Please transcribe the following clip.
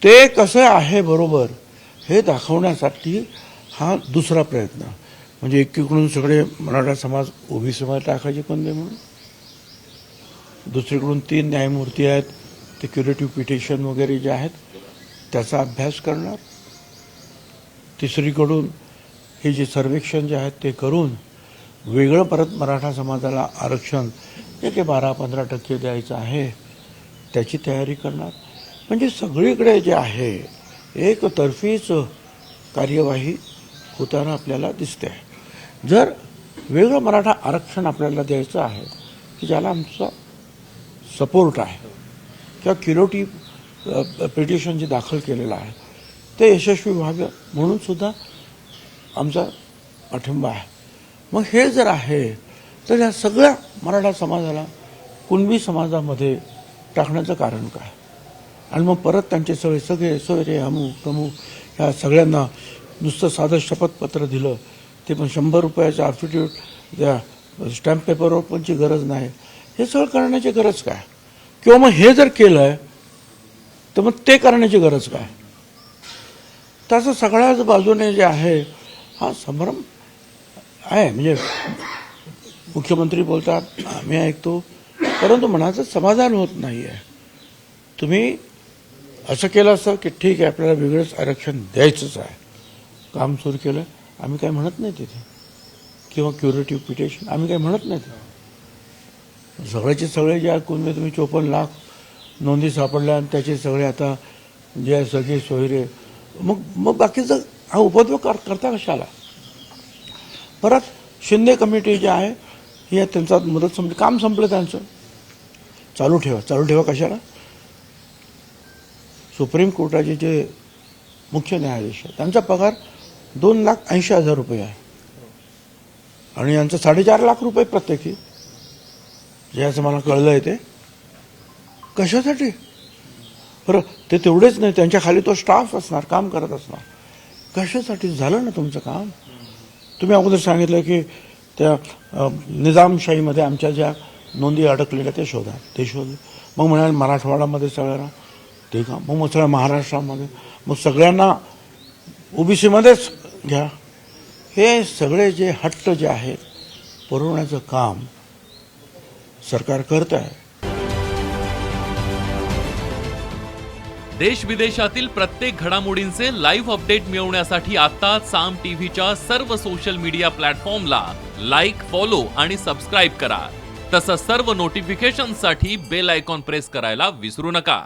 ते कसं आहे बरोबर हे दाखवण्यासाठी हा दुसरा प्रयत्न. म्हणजे एकीकडून सगळे मराठा समाज ओबीसीमध्ये टाकायचे कोणते म्हणून, दुसरीकडून 3 न्यायमूर्ती आहेत ते क्युरेटिव्ह पिटिशन वगैरे जे आहेत त्याचा अभ्यास करणार, तिसरीकडून हे जे सर्वेक्षण जे आहेत ते करून वेगळं परत मराठा समाजाला आरक्षण जे की 12-15% द्यायचं आहे त्याची तयारी करणार. म्हणजे सगळीकडे जे आहे एकतर्फीच कार्यवाही होताना आपल्याला दिसते आहे. जर वेगळं मराठा आरक्षण आपल्याला द्यायचं आहे की ज्याला आमचा सपोर्ट आहे किंवा क्युरेटिव्ह पिटिशन जे दाखल केलेलं आहे ते यशस्वी व्हावं म्हणून सुद्धा आमचा पाठिंबा आहे. मग हे जर आहे तर या सगळ्या मराठा समाजाला कुणबी समाजामध्ये टाकण्याचं कारण काय. आणि मग परत त्यांचे सगळे सोयरे अमुक प्रमुख ह्या सगळ्यांना नुसतं साधं शपथपत्र दिलं ते पण 100 रुपयाचं ॲफिडेविट द्या, स्टॅम्प पेपरवर पणची गरज नाही, हे सगळं करण्याची गरज काय. किंवा मग हे जर केलं आहे तर मग ते करण्याची गरज काय. तसं सगळ्याच बाजूने जे आहे हा संभ्रम आहे. म्हणजे मुख्यमंत्री बोलतात आम्ही ऐकतो परंतु मनाचं समाधान होत नाही आहे. तुम्ही असं केलं असतं की ठीक आहे आपल्याला वेगळंच आरक्षण द्यायचंच आहे, काम सुरू केलं, आम्ही काही म्हणत नाही तिथे, किंवा क्युरेटिव्ह पिटिशन आम्ही काही म्हणत नाही. सगळ्याचे सगळे जे कुणबी तुम्ही 54 लाख नोंदी सापडल्या आणि त्याचे सगळे आता जे सगळे सोयरे मग बाकीचं हा उपद्रव करता कशाला. परत शिंदे कमिटी जे आहे हे त्यांचा मुदत संपली, काम संपलं त्यांचं, चालू ठेवा कशाला. सुप्रीम कोर्टाचे जे मुख्य न्यायाधीश आहेत त्यांचा पगार 2,80,000 रुपये आहे आणि यांचं 4.5 लाख रुपये प्रत्येकी, जे असं मला कळलं आहे ते कशासाठी. बरं ते तेवढेच नाही, त्यांच्या खाली तो स्टाफ असणार, काम करत असणार. कशासाठी. झालं ना तुमचं काम. तुम्ही अगोदर सांगितलं की त्या निजामशाहीमध्ये आमच्या ज्या नोंदी अडकलेल्या ते शोधा, ते शोधले. मग म्हणाल मराठवाड्यामध्ये सगळ्यांना ते का, मग सगळ्या महाराष्ट्रामध्ये, मग सगळ्यांना ओबीसीमध्येच घ्या. हे सगळे जे हट्ट जे आहेत पुरवण्याचं काम सरकार करत आहे. देश विदेशातील प्रत्येक घडामोडींचे लाईव्ह अपडेट मिळवण्यासाठी आता साम टीव्हीच्या सर्व सोशल मीडिया प्लॅटफॉर्मला लाईक, फॉलो आणि सबस्क्राईब करा. तसंच सर्व नोटिफिकेशनसाठी बेल आयकॉन प्रेस करायला विसरू नका.